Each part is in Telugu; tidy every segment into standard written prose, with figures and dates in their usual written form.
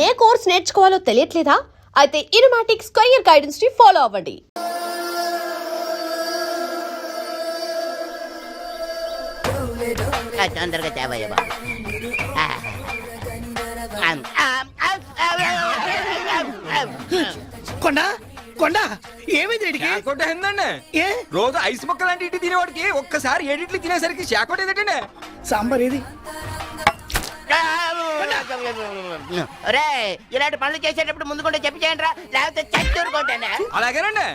ఏ కోర్స్ నేర్చుకోవాలో తెలియట్లేదా? అయితే ఇనుమాటిక్ స్క్వేర్ గైడెన్స్ ని ఫాలో అవ్వండి. తొందరగా తేవయ్య బాబు. కొండ కొండ ఏమైంది వీడికి? షాకోట ఏందండి? ఏ రోజు ఐస్ ముక్క లాంటి ఇడ్లీ తినేవాడికి ఒక్కసారి ఏడిట్లు తినేసరికి షాకోట ఏంటండి? సాంబార్ ఏది? ఒరే, ఇలాంటి పనులు చేసేటప్పుడు ముందు కూడా చెప్పి చేయండి రా, లేకపోతే చచ్చూరుకుంటానే. అలాగేనండి.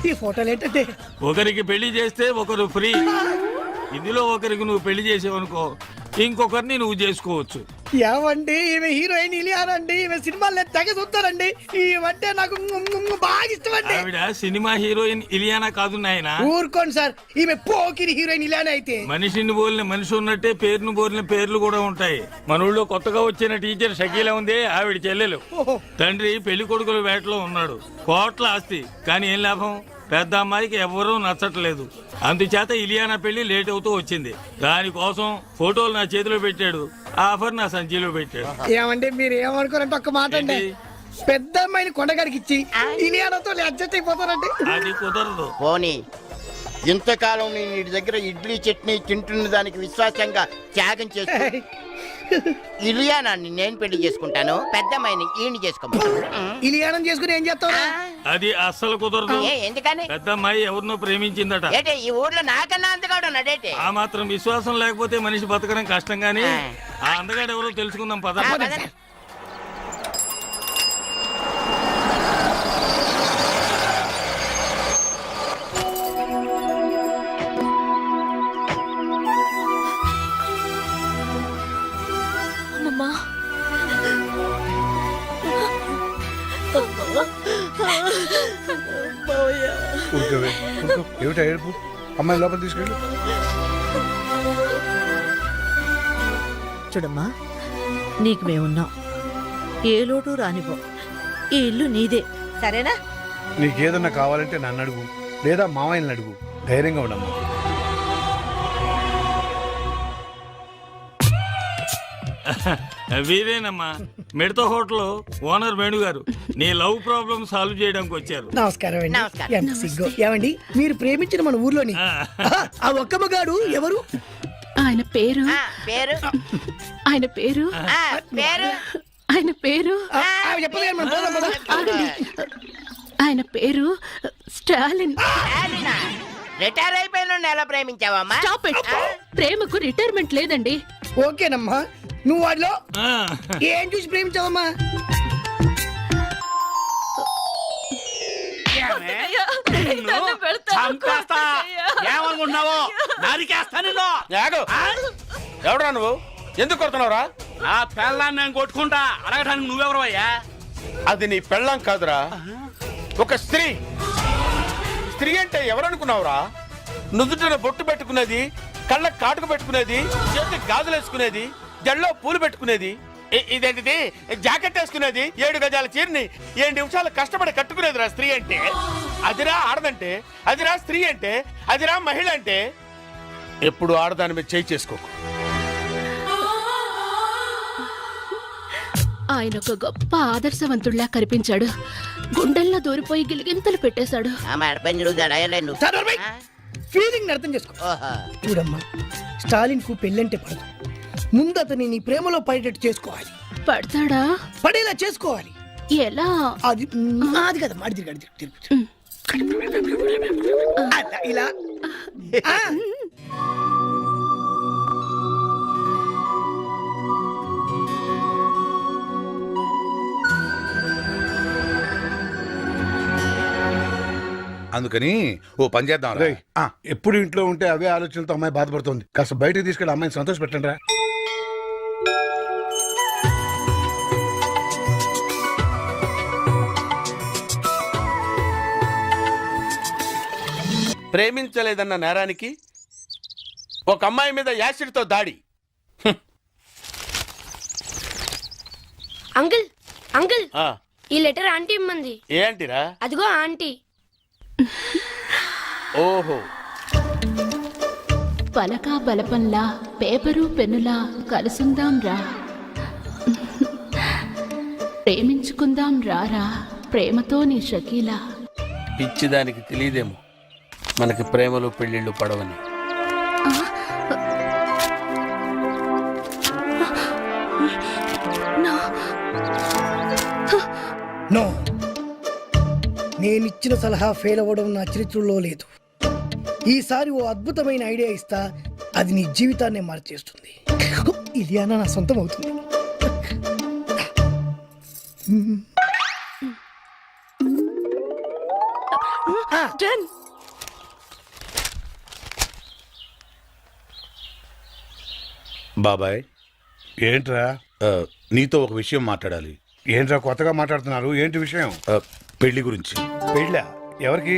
ఈ ఫోటోలు ఏంటంటే ఒకరికి పెళ్లి చేస్తే ఒకరు ఫ్రీ. ఇందులో ఒకరికి నువ్వు పెళ్లి చేసేవనుకో, ఇంకొకరిని నువ్వు చేసుకోవచ్చు. ఏమండి, ఈమె హీరోయిన్ ఇలియానా అండి. ఈమె సినిమాలు తెగ చూస్తారండి. ఈమంటే నాకు బాగా ఇష్టం అండి. ఆవిడ సినిమా హీరోయిన్ ఇలియానా కాదు నాయన. ఊరుకోండి సార్, ఈమె పోకిరి హీరోయిన్ ఇలియానా అయితే. మనిషిని బోలిన మనిషి ఉన్నట్టే పేరును బోలిన పేర్లు కూడా ఉంటాయి. మన ఊళ్ళో కొత్తగా వచ్చిన టీచర్ షకీలా ఉంది, ఆవిడ చెల్లెలు. తండ్రి పెళ్లి కొడుకుల వేటలో ఉన్నాడు. కోట్ల ఆస్తి, కానీ ఏం లాభం? పెద్ద అమ్మాయికి ఎవరూ నచ్చట్లేదు. అందుచేత ఇలియానా పెళ్లి లేట్ అవుతూ వచ్చింది. దానికోసం ఫోటోలు నా చేతిలో పెట్టాడు, ఆఫర్ నా సంచిలో పెట్టాడు. ఏమంటే మీరు ఏమనుకోరంటే ఒక్క మాట అండి, పెద్ద అమ్మాయిని కొండగారికి ఇచ్చి ఇలియానాతో అడ్జస్ట్ అయిపోతారండి. అది కుదరదు. పోనీ ఇంతకాలం నేను ఇంటి దగ్గర ఇడ్లీ చట్నీ తింటున్న దానికి విశ్వాసంగా త్యాగం చేస్తూ ఇలియానాన్ని నేను పెళ్లి చేసుకుంటాను, పెద్దమ్మాయిని ఈయన చేసుకోమంటాను. ఇలియానం చేసుకుని ఏం చేస్తావు? అది అస్సలు కుదరదు. ఎందుకని? పెద్ద అమ్మాయి ఎవరినో ప్రేమించిందట. ఏంటి ఈ ఊర్లో నాకన్నా అందగాడు ఉన్నాడేంటి? ఆ మాత్రం విశ్వాసం లేకపోతే మనిషి బతకడం కష్టం. గానీ ఆ అందగాడు ఎవరో తెలుసుకుందాం పద. ఏమిటా ఏడుపు? అమ్మాయి లోపల తీసుకెళ్ళు. చూడమ్మా, నీకు మేమున్నాం, ఏ లోటు రానివ్వం. ఈ ఇల్లు నీదే, సరేనా? నీకేదన్నా కావాలంటే నన్ను అడుగు, లేదా మావయ్యని అడుగు. ధైర్యంగా ఉండమ్మా. వీరేనమ్మా, మిడత హోటల్ ఓనర్ వేణు గారు. నీ లవ్ ప్రాబ్లం సాల్వ్ చేయడానికి వచ్చారు. నమస్కారం అండి. ఎంత సిగ్గు. ఏమండి, మీరు ప్రేమించిన మన ఊర్లోని ఆ ఒక్క మగాడు ఎవరు? ఆయన పేరు పేరు ఆయన పేరు పేరు ఆయన పేరు ఆయన పేరు స్టాలిన్. రిటైర్ అయిపోయిన ఎలా ప్రేమించావమ్మా? Stop it. ప్రేమకు రిటైర్మెంట్ లేదండి. ఓకేనమ్మా, నువ్వు వాడిలో ఏం చూసి ప్రేమించావమ్మా? ఏమనుకుంటున్నావు? ఎవడరా నువ్వు? ఎందుకు కొడుతున్నావురా? ఆ పెళ్ళాన్ని నేను కొట్టుకుంటా అడగటానికి నువ్వెవరు అయ్యా? అది నీ పెళ్ళాం కాదురా, ఒక స్త్రీ. స్త్రీ అంటే ఎవరనుకున్నావురా? నుదుటిన బొట్టు పెట్టుకునేది, కళ్ళ కాటుకు పెట్టుకునేది, చేతి గాజులు వేసుకునేది, జల్లో పూలు పెట్టుకునేది, ఇదేంటిది జాకెట్ వేసుకునేది, 7 గజాల చీరని 7 నిమిషాలు కష్టపడి కట్టుకునేదిరా స్త్రీ అంటే. అదిరా ఆడదంటే, అదిరా స్త్రీ అంటే, అదిరా మహిళ అంటే. ఎప్పుడు ఆడదాని మీద చేయి చేసుకోకు. ఆయన ఒక గొప్ప ఆదర్శవంతుడిలా కనిపించాడు. గుండెల్లో దూరిపోయి గిలిగింతలు పెట్టేశాడు. ఫీలింగ్ అర్థం చేసుకో. చూడమ్మా, స్టాలిన్ కు పెళ్ళంటే పడదు. ముందు అతని నీ ప్రేమలో పడేటట్టు చేసుకోవాలి. పడతాడా? పడేలా చేసుకోవాలి. ఎలా? అది అది కదా, మాడి తిరుగు ఇలా. అందుకని ఓ పని చేద్దాం. ఎప్పుడు ఇంట్లో ఉంటే అవే ఆలోచనలతో అమ్మాయి బాధపడుతుంది. కాస్త బయటకు తీసుకెళ్ళి అమ్మాయిని సంతోష పెట్టండి రా. ప్రేమించలేదన్న నేరానికి ఒక అమ్మాయి మీద యాసిడ్తో దాడి. అంకుల్ అంకుల్ ఆ, ఈ లెటర్ ఆంటీ ఇమ్మంది. ఏంటిరా? అదిగో ఆంటీ. ఓహో, పలక బలపంలా పేపరు పెన్నులా కలుసుందాం రా, ప్రేమించుకుందాం రారా, ప్రేమతో నీ షకీలా. పిచ్చిదానికి తెలియదేమో మనకి ప్రేమలు పెళ్ళిళ్ళు పడవని. నో, నేనిచ్చిన సలహా ఫెయిల్ అవ్వడం నా చరిత్రలో లేదు. ఈసారి ఓ అద్భుతమైన ఐడియా ఇస్తా, అది నీ జీవితాన్నే మార్చేస్తుంది. ఇలియానా నా సొంతం అవుతుంది. బాబాయ్, ఏంట్రా నీతో ఒక విషయం మాట్లాడాలి. ఏంట్రా కొత్తగా మాట్లాడుతున్నారు? ఏంటి విషయం? పెళ్లి గురించి. పెళ్ళా? ఎవరికి?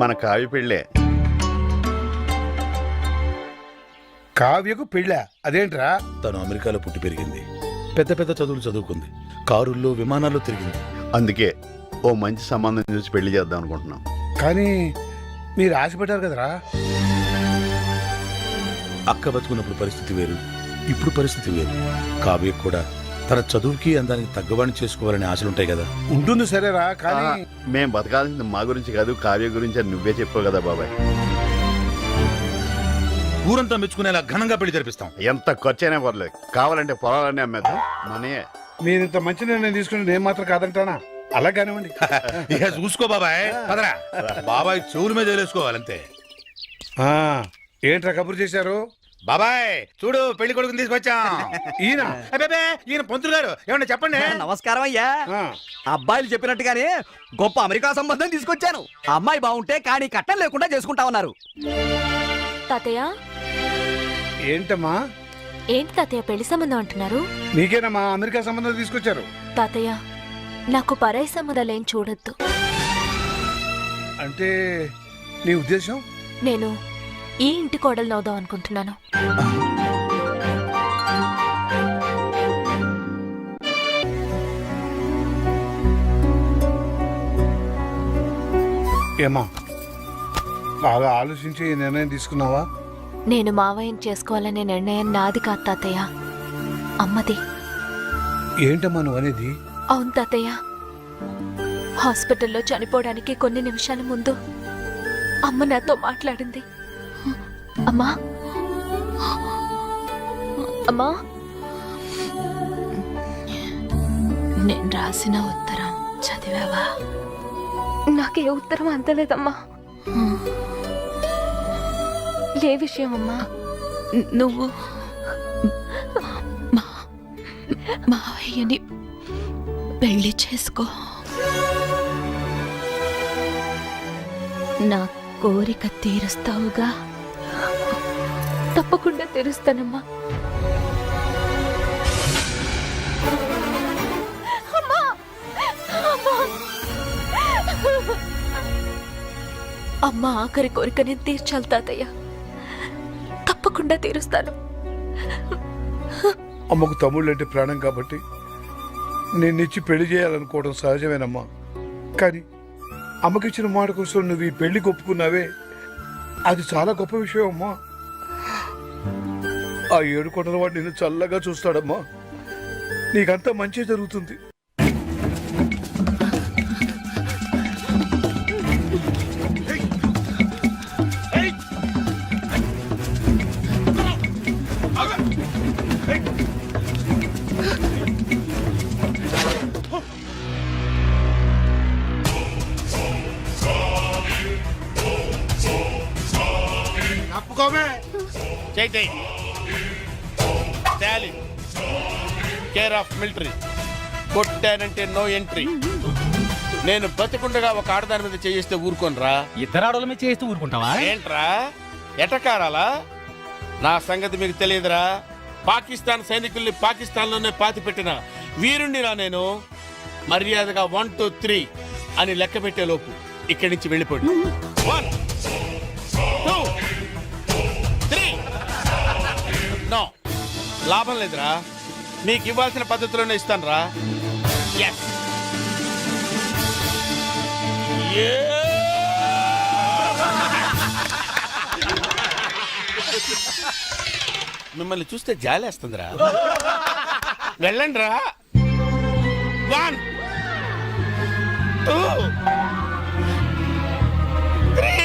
మన కావి పెళ్ళే. కావ్యకు పెళ్ళా? అదేంట్రా? తను అమెరికాలో పుట్టి పెరిగింది, పెద్ద పెద్ద చదువులు చదువుకుంది, కారుల్లో విమానాల్లో తిరిగింది. అందుకే ఓ మంచి సంబంధం చూసి పెళ్లి చేద్దాం అనుకుంటున్నాం. కానీ మీరు ఆశపడ్డారు కదరా. అక్క బతుకున్నప్పుడు పరిస్థితి వేరు, ఇప్పుడు పరిస్థితి వేరు. కావ్యకు కూడా తన చదువుకి అందానికి తగ్గవాణ్ణి చేసుకోవాలనే ఆశలుంటాయి కదా. ఉంటుంది సరేరా, కానీ మేం బతకాల్సింది మా గురించి కాదు, కావ్య గురించి అని నువ్వే చెప్పావు కదా బాబాయ్. ఊరంతా మెచ్చుకునేలా ఘనంగా పెళ్లి జరిపిస్తాం. ఎంత ఖర్చైనా పర్లేదు, కావాలంటే పొలాలన్నీ అమ్మేద్దాం. మనయే. మీరు ఇంత మంచి నిర్ణయం తీసుకుని నేను మాత్రం కాదంటానా? అలా కానివ్వండి. ఇక చూసుకో బాబాయ్, పదరా. బాబాయ్ చెవుల మీద వేలేసుకోవాలంతే. ఆ, ఏంట్రా కబురు చేశారు? బాబాయ్ చూడు, పెళ్లి కొడుకుని తీసుకొచ్చాం. ఈయన అబ్బబ్బే, ఈయన పంతులు గారు, ఏమన్నా చెప్పండి. నమస్కారం అయ్యా. ఆ, అబ్బాయిలు చెప్పినట్టుగానే గొప్ప అమెరికా సంబంధం తీసుకొచ్చాను. అమ్మాయి బాగుంటే కానీ కట్నం లేకుండా చేసుకుంటా ఉన్నారు. తాతయ్య ఏంటమ్మా? ఏంటి తాతయ్య పెళ్లి సంబంధం అంటున్నారు? నీకేనమ్మా అమెరికా సంబంధం తీసుకొచ్చారు. తాతయ్య నాకు పరాయి సంబంధాలేం చూడొద్దు. అంటే నీ ఉద్దేశం? నేను ఈ ఇంటి కోడలు అవుదాం అనుకుంటున్నాను. ఏమా బాగా ఆలోచించి ఈ నిర్ణయం తీసుకున్నావా? నేను మావయ్యని చేసుకోవాలనే నిర్ణయం నాది కాదు తాతయ్య, అమ్మది. ఏంటమ్మా నువ్వు అనేది? అవును తాతయ్య, హాస్పిటల్లో చనిపోవడానికి కొన్ని నిమిషాల ముందు అమ్మ నాతో మాట్లాడింది. అమ్మా అమ్మా, నేను రాసిన ఉత్తరం చదివావా? నాకే ఉత్తరం అందలేదమ్మా. ఏ విషయం అమ్మా? నువ్వు మావయ్యని పెళ్లి చేసుకో. నా కోరిక తీరుస్తావుగా? తప్పకుండా తీరుస్తానమ్మా. అమ్మ ఆఖరి కోరిక నేను తీర్చాలి తాతయ్య, తప్పకుండా తీరుస్తాను. అమ్మకు తమ్ముళ్ళు అంటే ప్రాణం కాబట్టి నిన్నిచ్చి పెళ్లి చేయాలనుకోవడం సహజమేనమ్మా. కానీ అమ్మకిచ్చిన మాట కోసం నువ్వు ఈ పెళ్లి ఒప్పుకున్నావే, అది చాలా గొప్ప విషయం అమ్మా. ఆ 7 కొండల వాడు నిన్ను చల్లగా చూస్తాడమ్మా. నీకంతా మంచి జరుగుతుంది. చైతే కేర్ ఆఫ్ మిలిటరీ, కొట్టానంటే నో ఎంట్రీ. నేను బతికుండగా ఒక ఆడదాని మీద చేయిస్తే ఊరుకోనరా? ఇద్దరు ఆడోళ్ళ మీద చేస్తూ ఊరుకుంటావా? ఏంట్రా ఎటకారాలా? నా సంగతి మీకు తెలియదురా. పాకిస్తాన్ సైనికుల్ని పాకిస్తాన్లోనే పాతి పెట్టిన వీరుణ్ణిరా నేను. మర్యాదగా 1 2 3 అని లెక్క పెట్టే లోపు ఇక్కడి నుంచి వెళ్ళిపోండి. 1 2 3. నో, లాభం లేదురా. మీకు ఇవ్వాల్సిన పద్ధతిలోనే ఇస్తాను రా. మిమ్మల్ని చూస్తే జాలేస్తుందిరా. వెళ్ళండి రా. 1 2 3.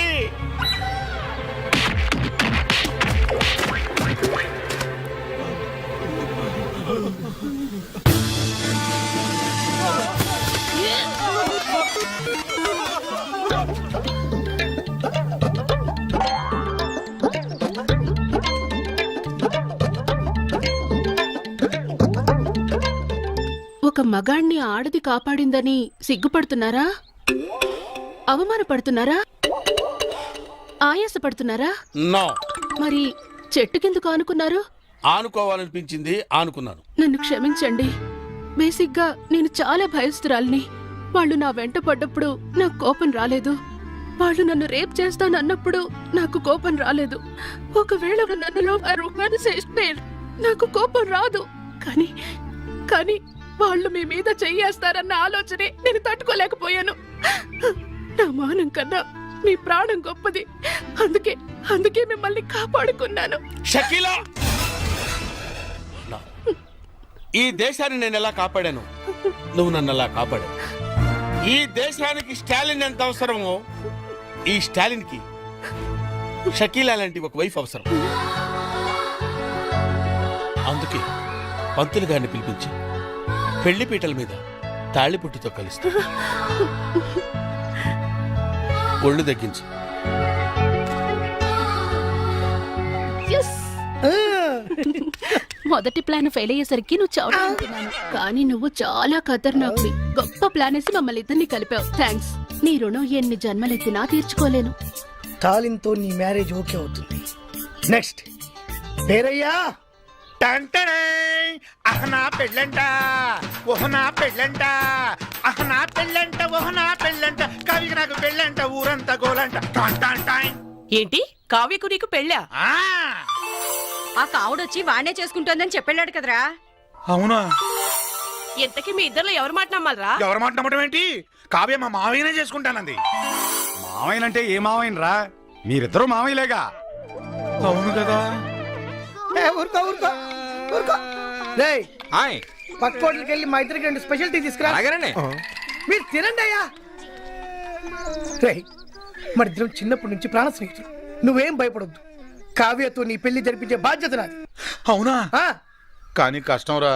ఒక మగాణ్ణి ఆడది కాపాడిందని సిగ్గుపడుతున్నారా? అవమానపడుతున్నారా? ఆయాసపడుతున్నారా? నో. మరి చెట్టు కిందకు ఆనుకున్నారు? ఆనుకోవాలనిపించింది, ఆనుకున్నాను. నన్ను క్షమించండి. బేసిక్గా నేను చాలా భయస్తురాల్ని. వాళ్ళు నా వెంట పడ్డప్పుడు నాకు కోపం రాలేదు. వాళ్ళు నన్ను రేప్ చేస్తానన్నప్పుడు నాకు కోపం రాలేదు. ఒకవేళ నన్నులో నాకు కోపం రాదు. కానీ వాళ్ళు మీ మీద చెయ్యేస్తారన్న ఆలోచనే నేను తట్టుకోలేకపోయాను. నా మానం కన్నా మీ ప్రాణం గొప్పది. అందుకే మిమ్మల్ని కాపాడుకున్నాను. షకీలా, ఈ దేశాన్ని నేను ఎలా కాపాడాను, నువ్వు నన్ను అలా కాపాడావు. ఈ దేశానికి స్టాలిన్ ఎంత అవసరమో, ఈ స్టాలిన్ కి షకీలా లాంటి ఒక వైఫ్ అవసరం. అందుకే పంతులు గారిని పిలిపించి పెళ్లిపీటల మీద తాళిపుట్టుతో కలుస్తా. ఒళ్ళు తగ్గించు. మొదటి ప్లాన్ ఫెయిల్ అయ్యేసరికి నువ్వు చావుతున్నాను, కానీ నువ్వు చాలా ఖతర్నాక్వి. గొప్ప ప్లాన్ వేసి మమ్మల్ని ఇద్దరిని కలిపావు. థ్యాంక్స్. నీ రుణం ఎన్ని జన్మలెత్తినా తీర్చుకోలేను. తాలింతో నీ మ్యారేజ్ ఓకే అవుతుంది. నెక్స్ట్ పేరయ్యా. అహనా పెళ్ళంట, ఓహనా పెళ్ళంట, అహనా పెళ్ళంట, ఓహనా పెళ్ళంట, కవికి నాకు పెళ్ళంట, ఊరంతా గోలంట. ఏంటి కావ్యకు నీకు పెళ్ళా? ఆ కావుడొచ్చి వాణ్ణే చేసుకుంటోందని చెప్పాడు కదరా. అవునా? ఇంతకీ మీ ఇద్దరు ఎవరి మాట నమ్మాలరా? ఎవరి మాట నమ్మటం ఏంటి? కావ్య మా మావయ్యనే చేసుకుంటానంది. మావయ్యనంటే ఏ మావయ్యనరా? మీరిద్దరూ మావయ్యలేగా. అవును కదా. పక్క హోటల్కి వెళ్ళి మా ఇద్దరికి 2 స్పెషల్ టీ తీసుకురా. మీరు తినండి అయ్యా. మరి ఇద్దరం చిన్నప్పటి నుంచి ప్రాణ స్నేహితులు. నువ్వేం భయపడొద్దు. కావ్యతో నీ పెళ్లి జరిపించే బాధ్యత నాది. అవునా? కానీ కష్టం రా.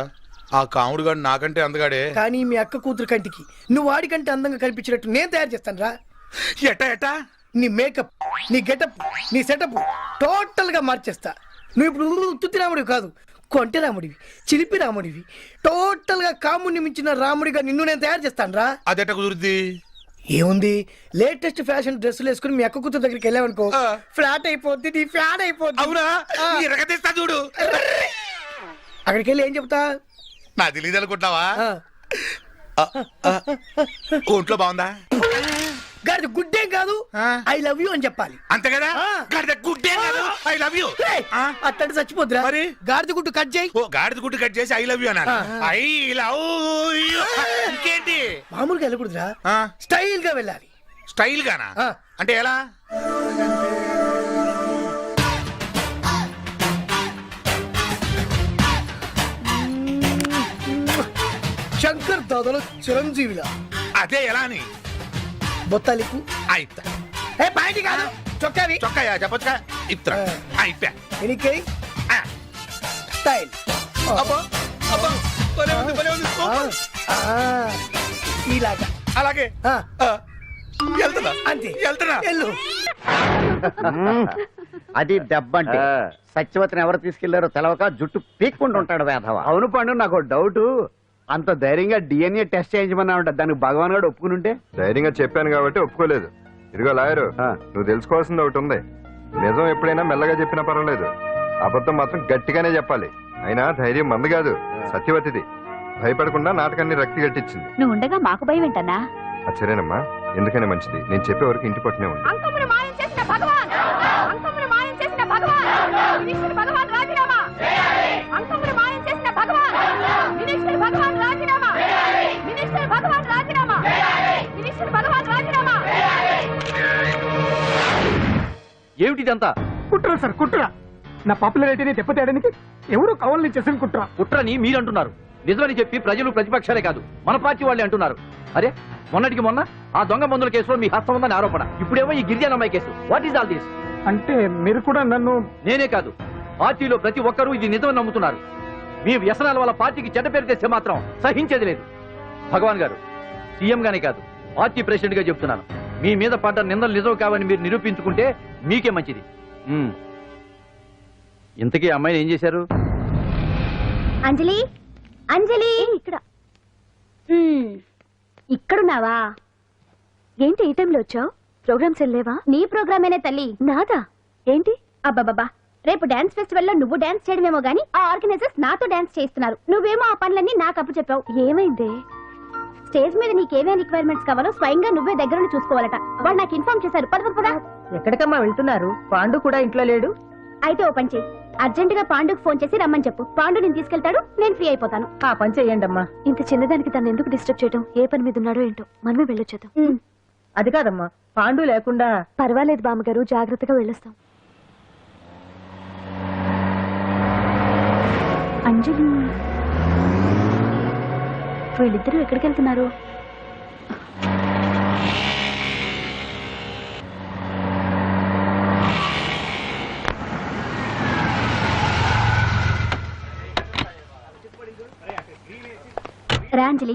ఆ కాముడు గాడు నాకంటే అందగాడే. కానీ మీ అక్క కూతురు కంటికి నువ్వు వాడికంటే అందంగా కనిపించినట్టు నేను తయారు చేస్తాను రా. ఎట్టా? నీ మేకప్, నీ గెటప్, నీ సెటప్ టోటల్ గా మార్చేస్తా. నువ్వు ఇప్పుడు తుత్తి రాముడివి కాదు, కొంటె రాముడివి, చిలిపి రాముడివి. టోటల్ గా కాముడిని మించిన రాముడిగా నిన్ను నేను తయారు చేస్తాను రా. అదెట్ట కుదురుద్ది? ఏముంది, లేటెస్ట్ ఫ్యాషన్ డ్రెస్సులు వేసుకుని మీ అక్క కూతురు దగ్గరికి వెళ్ళావనుకో, ఫ్లాట్ అయిపోద్ది, నీ ఫ్యాన్ అయిపోద్ది. అవునా? చూడు. అక్కడికి వెళ్ళి ఏం చెప్తా? నా తెలియదు అనుకుంటున్నావా? ఒంట్లో బాగుందా? గాడిద గుడ్డేం కాదు, ఐ లవ్ యూ అని చెప్పాలి. అంతే కదా? గాడిద గుడ్డే కాదు, ఐ లవ్ యూ. అట్టంటే చచ్చిపోద్దురా. మరి గాడిద గుడ్డు కట్ చేయి. గాడిద గుడ్డు కట్ చేసి ఐ లవ్ యూ అన్నారు. I love you. ఇంకేంటి? మామూలుగా వెళ్ళకూడదురా, స్టైల్ గా వెళ్ళాలి. స్టైల్ గానా? అంటే ఎలా? శంకర్ దాదాలో చిరంజీవిలా. అదే ఎలా అని? బొత్తాలిపు అయితా. పాయింట్ కాదు, చొక్కావి. చొక్కాయా చెప్పొచ్చుగా. ఇత్తా అయిపోయా. ఎనికై స్టైల్. ఇలాగా. అలాగే వెళ్తున్నా. అంతే, వెళ్తున్నా. వెళ్ళు. అది దెబ్బంటే సత్యవతిని ఎవరు తీసుకెళ్లారో తెలవక జుట్టు పీక్కుంటుంటాడు వేధవ. అవును పండు, నాకు డౌట్. అంత ధైర్యంగా DNA టెస్ట్ చేయించమన్నా ఉంటా, దానికి భగవాన్ గారు ఒప్పుకుని ఉంటే. ధైర్యంగా చెప్పాను కాబట్టి ఒప్పుకోలేదు. ఇదిగో లాయరు, నువ్వు తెలుసుకోవాల్సింది ఒకటి ఉంది. నిజం ఎప్పుడైనా మెల్లగా చెప్పినా పర్వాలేదు, అబద్ధం మాత్రం గట్టిగానే చెప్పాలి. అయినా ధైర్యం మంది కాదు, సత్యవతిది. భయపడకుండా నాటకాన్ని రక్తి గట్టించింది. నువ్వు ఉండగా మాకు భయం ఏంటన్నా? సరేనమ్మా, ఎందుకనే మంచిది. నేను చెప్పే వరకు ఇంటి పట్టునే ఉంది. ఏమిటిదంతా? కుట్ర సార్ కుట్ర. నా పాపులారిటీని దెబ్బతేయడానికి ఎవరు కావాలని చేసిన కుట్ర. కుట్రని మీరు అంటున్నారు. నిజమని చెప్పి ప్రజలు ప్రతిపక్షాలే కాదు మన పార్టీ వాళ్ళే అంటున్నారు. అరే మొన్నటికి మొన్న ఆ దొంగ మందుల కేసులో మీ హస్తం ఉందని ఆరోపణ. ఇప్పుడేమో ఈ గిరిజన అమ్మాయి case. What is all this? అంటే మీరు కూడా నన్ను... నేనే కాదు, పార్టీలో ప్రతి ఒక్కరూ ఇది నిజమని నమ్ముతున్నారు. మీ వ్యసనాల వల్ల పార్టీకి చెడ్డ పేరు తెస్తే మాత్రం సహించేది లేదు. భగవాన్ గారు, సీఎం గానే కాదు పార్టీ ప్రెసిడెంట్ గా చెప్తున్నాను, మీ మీద పడ్డ నిందలు నిజం కావని మీరు నిరూపించుకుంటే మీకే మంచిది. ఇంతకీ అమ్మాయిని ఏం చేశారు? అంజలి, అంజలి, ఇక్కడ ఇక్కడున్నావా? ఏంటి ఈ టైంలో వచ్చావు? ప్రోగ్రామ్స్ వెళ్ళేవా? నీ ప్రోగ్రామేనే తల్లి. నాదా? ఏంటి? అబ్బాబాబా, రేపు డాన్స్ ఫెస్టివల్ లో నువ్వు డాన్స్ చేయడమేమో గానీ ఆ ఆర్గనైజర్స్ నాతో డాన్స్ చేస్తున్నారు. నువ్వేమో ఆ పనులన్నీ నాకు అప్పు చెప్పావు. ఏమైంది? స్టేజ్ మీద నీకేమేం రిక్వైర్మెంట్స్ కావాలో స్వయంగా నువ్వే దగ్గర చూసుకోవాలట. వాళ్ళు నాకు ఇన్ఫార్మ్ చేశారు. పద. ఎక్కడికమ్మా వెళ్తున్నారు? పాండు కూడా ఇంట్లో లేడు. అయితే ఓ పని చెయ్యి, అర్జెంట్ గా పాండుకు ఫోన్ చేసి రమ్మని చెప్పు. పాండు నేను తీసుకెళ్తాడు, నేను ఫ్రీ అయిపోతాను. ఆ పని చెయ్యండి అమ్మా. ఇంత చిన్నదానికి తను ఎందుకు డిస్టర్బ్ చేయడం? ఏ పని మీద ఉన్నాడో ఏంటో, మనమే వెళ్ళొచ్చేద్దాం. అది కాదమ్మా, పాండు లేకుండా... పర్వాలేదు బామ్మగారు, జాగ్రత్తగా వెళ్ళొస్తాం. అంజలి, వీళ్ళిద్దరూ ఎక్కడికి వెళ్తున్నారు? రా అంజలి,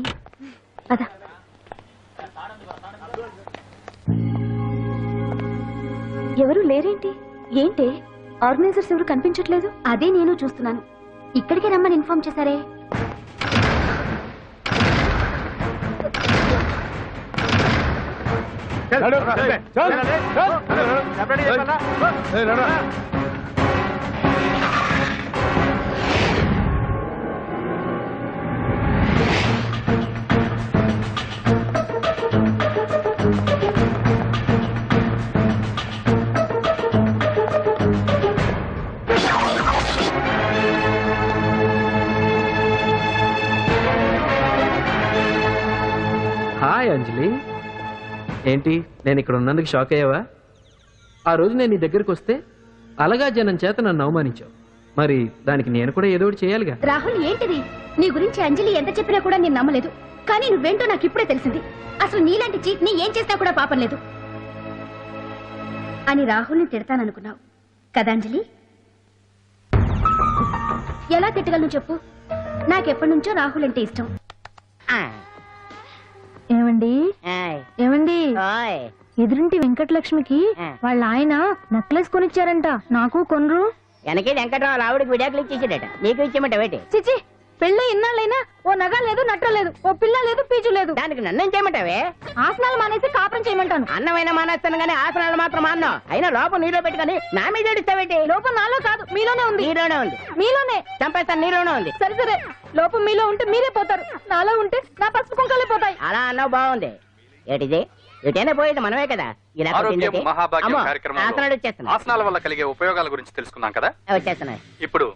పద. ఎవరు లేరేంటి? ఏంటి ఆర్గనైజర్స్ ఎవరు కనిపించట్లేదు? అదే నేను చూస్తున్నాను. ఇక్కడికే రమ్మని ఇన్ఫార్మ్ చేశారే. హాయ్ అంజలి, ఏంటి నేను ఇక్కడ ఉన్నందుకు షాక్ అయ్యావా? ఆ రోజు నేను నీ దగ్గరికి వస్తే అలగా జనం చేత నన్ను అవమానించావు. మరి దానికి నేను కూడా ఏదో ఒకటి చేయాలిగా. రాహుల్, ఏంటిది? నీ గురించి అంజలి ఎంత చెప్పినా కూడా నేను నమ్మలేదు. కానీ నువ్వేంటో నాకు ఇప్పుడే తెలిసింది. అసలు నీలాంటి చీట్ ని ఏం చేసినా కూడా పాపం లేదు అని రాహుల్ని తిడతాననుకున్నావు కదా అంజలి? ఎలా తిట్టగలను చెప్పు? నాకెప్పటి నుంచో రాహుల్ అంటే ఇష్టం. ఏమండి ఏమండి, ఎదురింటి వెంకటలక్ష్మికి వాళ్ళ ఆయన నెక్లెస్ కొనిచ్చారంట. నాకు కొనరు. వెనకే వెంకటరావు ఆవిడకి విడాకులు ఇచ్చేసాడట, నీకు ఇచ్చేమంట వేటి? చిచి, పెళ్ళి ఇన్నాళ్ళైనా ఓ నగ లేదు, నట్ట లేదు, ఓ పిల్ల లేదు, పీచు లేదు. దానికి నన్నేం చేయమంటావే? ఆసనాలు మానేసి కాపురం చేయమంటాను. అన్నమైనా మానేస్తాను గానీ ఆసనాలు మాత్రం మాన్నా. అయినా లోపం నీలో పెట్టుకొని నా మీద ఏడుస్తావేటి? లోపం నాలో కాదు, మీలోనే ఉంది. నీలోనే ఉంది. మీలోనే చంపేస్తాను, నీలోనే ఉంది. సరే సరే, లోపం మీలో ఉంటే మీరే పోతారు, నాలో ఉంటే నా పసుపు కుంకాలే పోతాయి. అలా అన్నావు, బాగుంది. ఏటిది? ఎటైనా పోయేది మనమే కదా. ఇలా ఆరోగ్యం మహాభాగ్యం అమ్మో, కార్యక్రమంలో ఆసనాలు వచ్చేస్తున్నాయి. ఆసనాల వల్ల కలిగే ఉపయోగాల గురించి తెలుసుకుందాం కదా. వచ్చేస్తున్నాయి. ఇప్పుడు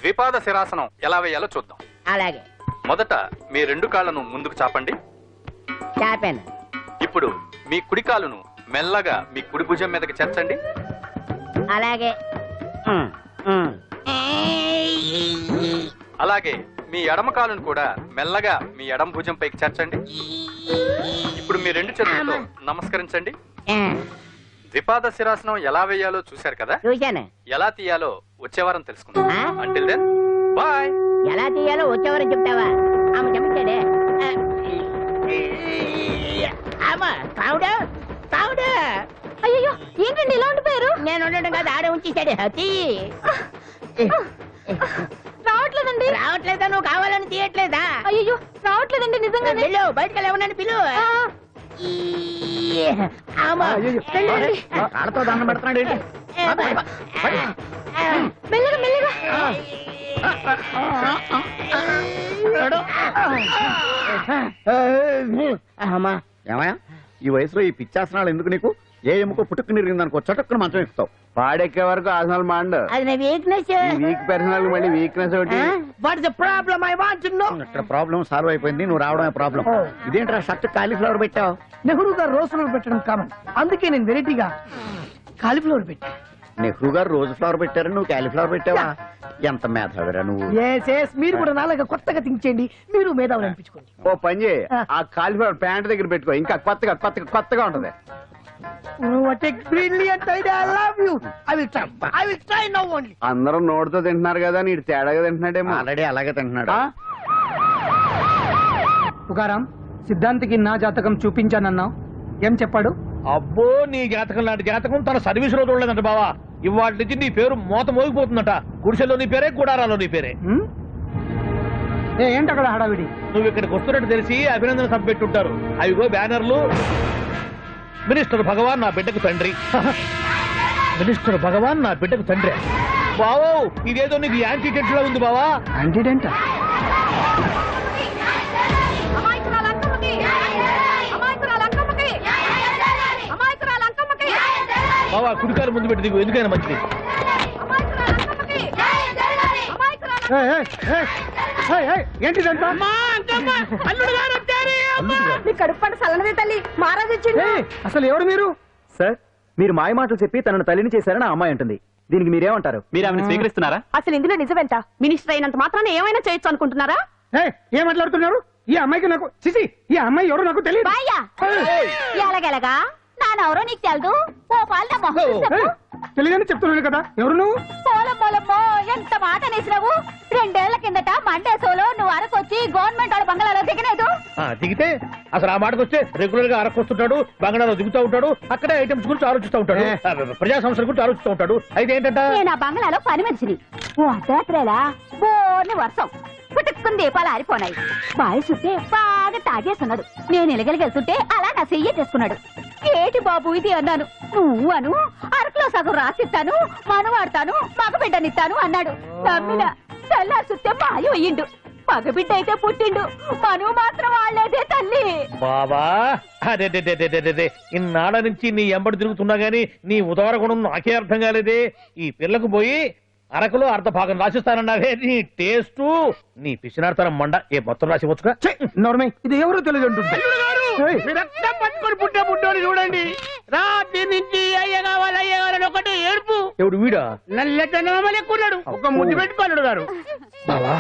ద్విపాద శిరాసనం ఎలా వేయాలో చూద్దాం. అలాగే. మొదట మీ రెండు కాళ్ళను ముందుకు చాపండి. చాపాను. ఇప్పుడు మీ కుడి కాలును మెల్లగా మీ కుడి భుజం మీదకి చేర్చండి. అలాగే. అలాగే మీ ఎడమ కాలును కూడా మెల్లగా మీ ఎడమ భుజం పైకి చేర్చండి. ఇప్పుడు మీ రెండు చేతులతో నమస్కరించండి. ద్విపాద శిరాసనం ఎలా వేయాలో చూశారు కదా. చూశాను. ఎలా తీయాలో వచ్చే వారం తెలుసుకుందాం. Until then bye. ఎలా తీయాలో వచ్చేవారని చెప్తావా? ఆమె చెప్తాడే. కావుడా కావుడా. అయ్యో, ఏంటండి ఇలా ఉండిపోయారు? నేను ఉండడం కాదు, ఆడే ఉంచేసాడే. రావట్లేదండి. రావట్లేదా? నువ్వు కావాలని తీయట్లేదా? అయ్యో, రావట్లేదండి నిజంగానే. వెళ్ళు, బయటకు వెళ్ళవనని పిలు. కాళ్ళతో దండం పెడుతున్నాడు ఏంటి? మెల్లగా మెల్లగా. అమ్మా, ఏమయ్యా, ఈ వయసులో ఈ పిచ్చాసనాలు ఎందుకు నీకు? ఏ ఎముకో పుట్టుకుని నిరిగిందనుకో చటుక్కున మంచం ఎక్కుతావు. పాడెక్కే వరకు ఆసనాలు మాండు. అది నా వీక్నెస్. వీక్ పర్సనల్ మళ్ళీ వీక్నెస్ ఒకటి. What is the problem? I want to know. ఇక్కడ ప్రాబ్లం సాల్వ్ అయిపోయింది, నువ్వు రావడమే ప్రాబ్లం. ఇదేంట్రా షర్ట్ కాలీఫ్లవర్ పెట్టావు? నెహ్రూ గారు రోజ్ ఫ్లవర్ పెట్టడం కామన్, అందుకే నేను వెరైటీగా కాలీఫ్లవర్ పెట్టి నెహ్రూ గారు రోజు ఫ్లవర్ పెట్టారు, నువ్వు క్యాలీఫ్లవర్ పెట్టావా? ఎంత మేధావిరా నువ్వు. మీరు కూడా నాలుగు కొత్తగా థింక్ చేయండి, మీరు మేధావులు అనిపించుకోండి. ఓ పని చేయి, ఆ కాలీఫ్లవర్ ప్యాంట్ దగ్గర పెట్టుకో, ఇంకా కొత్తగా ఉంటది. What a brilliant idea! I love you. I will try now only. అందరూ నోటితో తింటున్నారు కదా, నీడు తేడాగా తింటున్నాడేమో. ఆల్రెడీ అలాగే తింటున్నాడు. పుకారం, సిద్ధాంతికి నా జాతకం చూపించానన్నావు, ఏం చెప్పాడు? అబ్బో, నీ జాతకం లాంటి జాతకం తన సర్వీస్ లో చూడలేదంట బావా. ఇవాళ నుంచి నీ పేరు మోత మోగిపోతుందట. గుడిసెలో నీ పేరే, గుడారాలో నీ పేరే. ఏంటి అక్కడ హడావిడి? నువ్వు ఇక్కడికి వస్తున్నట్టు తెలిసి అభినందన సభ పెట్టుంటారు. అవిగో బ్యానర్లు. మినిస్టర్ భగవాన్ నా బిడ్డకు తండ్రి. మినిస్టర్ భగవాన్ నా బిడ్డకు తండ్రి. బావో, ఇదేదో నీకు యాంటీడెంట్ లో ఉంది బావా. యాంటీడెంట్? బావా, కుడికారు ముందు పెట్టి దిగు, ఎందుకైనా మంచిది. ఏంటిదంతా? కడుపు సల్లనదే తల్లి మహారాజు వచ్చిండు. అసలు ఎవరు మీరు? సార్, మీరు మాయ మాటలు చెప్పి తనను తల్లిని చేశారని ఆ అమ్మాయి అంటుంది. దీనికి మీరేమంటారు? మీరు ఆమెను స్వీకరిస్తున్నారా? అసలు ఇందులో నిజమేంట? మినిస్టర్ అయినంత మాత్రాన ఏమైనా చేయొచ్చు అనుకుంటున్నారా? ఏం మాట్లాడుతున్నారు? ఈ అమ్మాయికి నాకు చిసి, ఈ అమ్మాయి ఎవరు నాకు తెలియదు. బాయ్యా ఎలాగెలగా నానెవరో నీకు తెలదు. ఓ పాల తెలియదని చెప్తున్నాను కదా, ఎవరు నువ్వు? పోలమ్మో ఎంత మాట అనేసినావు. 2 ఏళ్ల కిందట మండే సోలో నువ్వు అరకొచ్చి గవర్నమెంట్ వాళ్ళ బంగాళాలో దిగలేదు. దిగితే అసలు ఆ మాటకు వస్తే రెగ్యులర్ గా అరకొస్తుంటాడు, బంగాళాలో దిగుతూ ఉంటాడు, అక్కడే ఐటమ్స్ గురించి ఆలోచిస్తూ ఉంటాడు, ప్రజా సంస్థల గురించి ఆలోచిస్తూ ఉంటాడు. అయితే ఏంటంటే నేను ఆ బంగాళాలో పని మనిషిని. ఓ అర్ధరాత్రేలా బోర్ని వర్షం పుట్టుకుని దీపాలు ఆరిపోనాయి. బాయ్ చుట్టే బాగా తాగేస్తున్నాడు. నేను ఎలగలిగెళ్తుంటే అలా నా చెయ్యి చేసుకున్నాడు. ఏటి బాబు ఇది అన్నాను. నువ్వు అను, అరకులో సగం రాసిస్తాను, మనవాడతాను, మగబిడ్డనిస్తాను అన్నాడు. నమ్మిన తెల్లారి చుట్టే మాయ అయ్యిండు. మగబిడ్డ అయితే పుట్టిండు, మనువు మాత్రం వాళ్ళేదే తల్లి. బాబా, అదే ఇన్నాళ్ళ నుంచి నీ ఎంబడి తిరుగుతున్నా గానీ నీ ఉదార గుణం నాకే అర్థం కాలేదే. ఈ పిల్లకు పోయి అరకులో అర్ధ భాగం రాసిస్తానన్నావే, నీ టేస్టు నీ పిచ్చినాడతనం మండ. ఏ మొత్తం రాసి వచ్చుగా. ఇది ఎవరో తెలియదు అంటుంది. పట్టుకొని పుట్టే పుట్టోని చూడండి. రాత్రి నుంచి అయ్య కావాలని ఒకటి ఏడుపు. ఎవడు వీడా? నల్లెక్కున్నాడు, ఒక ముద్దు పెట్టుకోలేడు గారు. బావా,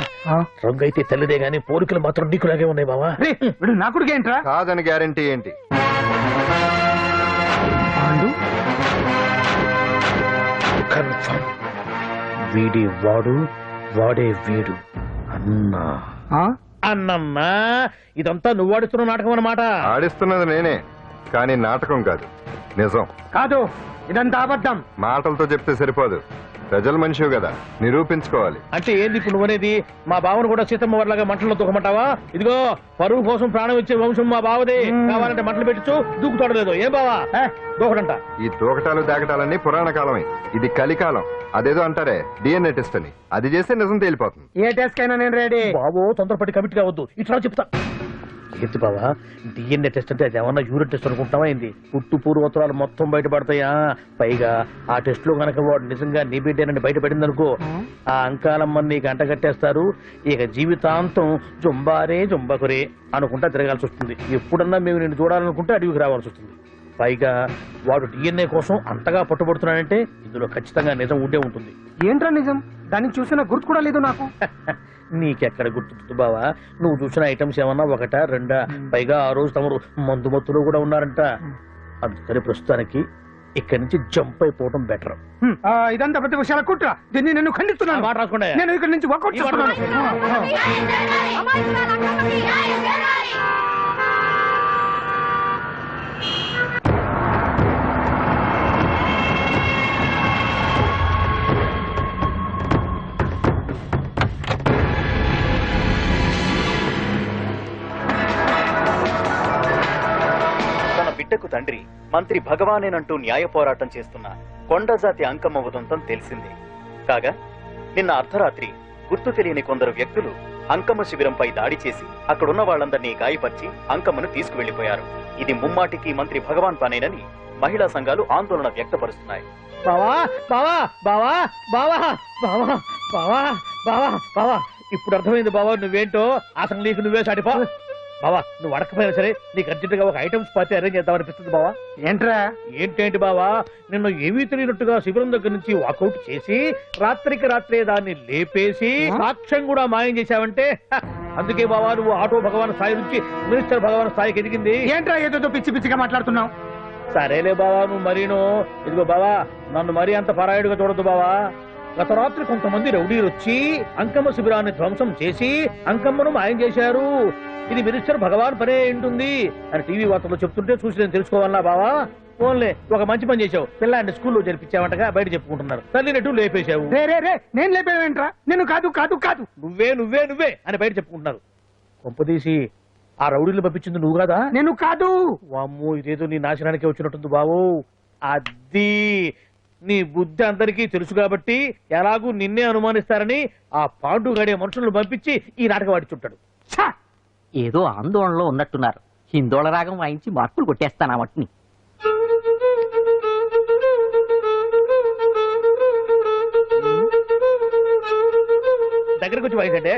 రంగు అయితే తెల్లదే గానీ పోలికలు మాత్రం నీకులాగే ఉన్నాయి బావా. నాకుడికి ఏంట్రా? కాదని గ్యారంటీ ఏంటి? కన్ఫర్మ్. వీడి వాడు, వాడే వీడు. అన్నా అన్నమ్మా, ఇదంతా నువ్వు ఆడిస్తున్న నాటకం అన్నమాట. ఆడిస్తున్నది నేనే, కానీ నాటకం కాదు, నిజం. కాదు, ఇదంతా అబద్ధం. మాటలతో చెప్తే సరిపోదు, ప్రజల మనిషివి కదా, నిరూపించుకోవాలి. అంటే ఏంది ఇప్పుడు నువ్వనేది? మా బావను కూడా సీతమ్మ వారిలాగా మంటల్లో తొక్కమంటావా? ఇదిగో, పరువు కోసం ప్రాణం ఇచ్చే వంశం మా బావదే. కావాలంటే మంటలు పెట్టచ్చు, దూకుతాడలేదు. ఏం బావా దూకడంట? ఈ దూకటాలు దాకటాలన్నీ పురాణ కాలమే, ఇది కలికాలం. అదేదో అంటారే డిఎన్ఏ టెస్ట్ అని, అది చేస్తే నిజం తేలిపోతుంది. ఏ టెస్ట్ కైనా నేను రెడీ. బాబో, తొందరపడి కమిట్ కావద్దు, ఇట్లా చెప్తా. ఏంటి బావా, డిఎన్ఏ టెస్ట్ అంటే అది ఏమన్నా యూరిన్ టెస్ట్ అనుకుంటావా ఏంది? పుట్టు పూర్వోత్తరాలు మొత్తం బయటపడతాయా? పైగా ఆ టెస్ట్ లో గనక వాడు నిజంగా నీ బిడ్డేనని బయటపడింది అనుకో, ఆ అంకాలమ్మని నీకు అంటగట్టేస్తారు. ఇక జీవితాంతం జుంబారే జుంబకురే అనుకుంటా తిరగాల్సి వస్తుంది. ఎప్పుడన్నా మేము నిన్ను చూడాలనుకుంటే అడవికి రావాల్సి వస్తుంది. పైగా వాడు డిఎన్ఏ కోసం అంతగా పట్టుబడుతున్నాడంటే ఇందులో ఖచ్చితంగా నిజం ఉండే ఉంటుంది. ఏంట్రా నిజం? దాన్ని చూసిన గుర్తు కూడా లేదు నాకు. నీకెక్కడ గుర్తుంది బావా? నువ్వు చూసిన ఐటమ్స్ ఏమన్నా ఒకటా రెండా? పైగా ఆ రోజు తమరు మందు మత్తులో కూడా ఉన్నారంట. అందుకని ప్రస్తుతానికి ఇక్కడి నుంచి జంప్ అయిపోవడం బెటర్. ఇదంతా పెద్ద విషయాల కుట్ర. దీన్ని నేను ఖండిస్తున్నాను. మాట రాసుకోండి. నేను ఇక్కడి నుంచి వర్కౌట్ చేస్తున్నాను. బిడ్డకు తండ్రి మంత్రి భగవానేనంటూ న్యాయ పోరాటం చేస్తున్న కొండజాతి అంకమ్మ ఉదంతం తెలిసిందే. కాగా నిన్న అర్ధరాత్రి గుర్తు తెలియని కొందరు వ్యక్తులు అంకమ్మ శిబిరంపై దాడి చేసి అక్కడున్న వాళ్ళందరినీ గాయపరిచి అంకమ్మను తీసుకువెళ్లిపోయారు. ఇది ముమ్మాటికి మంత్రి భగవాన్ పనేనని మహిళా సంఘాలు ఆందోళన వ్యక్తపరుస్తున్నాయి. బావా బావా బావా బావా బావా బావా బావా బావా ఇప్పుడు అర్థమైంది బావా నువ్వేంటో. అసలు నీకు నువ్వే సాటిపా. బావా నువ్వు అడకపోయినా సరే నీకు అర్జెంట్ గా ఒక ఐటమ్స్ పార్టీ అరేంజ్ చేద్దాం అనిపిస్తుంది బావా. ఏంట్రా? ఏంటేంటి బావా, నిన్ను ఏమీ తెలియనట్టుగా శిబిరం దగ్గర నుంచి వాకౌట్ చేసి రాత్రికి రాత్రే దాన్ని లేపేసి సాక్ష్యం కూడా మాయం చేశావంటే అందుకే బావా నువ్వు ఆటో భగవాన్ స్థాయి నుంచి మినిస్టర్ భగవాన్ స్థాయికి ఎదిగింది. ఏంట్రా ఏదో పిచ్చి పిచ్చిగా మాట్లాడుతున్నావు? సరేలే బావా నువ్వు మరీను. ఇదిగో బావా నన్ను మరీ అంత పరాయుడుగా చూడద్దు బావా. గత రాత్రి కొంతమంది రౌడీలు వచ్చి అంకమ్మ శిబిరాన్ని ధ్వంసం చేసి అంకమ్మను మాయం చేశారు. ఇది మినిస్టర్ భగవాన్ పనే ఉంటుంది అని టీవీ వార్తల్లో చెప్తుంటే చూసి నేను తెలుసుకోవాలా బావా. ఫోన్లే ఒక మంచి పని చేశావు, పిల్లాన్ని స్కూల్లో జరిపించావంటగా బయట చెప్పుకుంటున్నారు. తల్లినట్టు లేపేశావు. నేను లేపేవేంట్రా? నేను కాదు కాదు కాదు నువ్వే నువ్వే నువ్వే అని బయట చెప్పుకుంటున్నారు. కొంపదీసి ఆ రౌడీలు పంపించింది నువ్వు కాదా? నేను కాదు. వామ్మో ఇదేదో నీ నాశనానికి వచ్చినట్టుంది బావు. అది నీ బుద్ధి అందరికీ తెలుసు కాబట్టి ఎలాగూ నిన్నే అనుమానిస్తారని ఆ పాండు గడే మనుషులను పంపించి ఈ నాటకం ఆడిచుంటాడు. ఏదో ఆందోళనలో ఉన్నట్టున్నారు. హిందోళ రాగం వాయించి మార్కులు కొట్టేస్తాను ఆ మట్టిని. దగ్గరకు వచ్చి వాయించండి.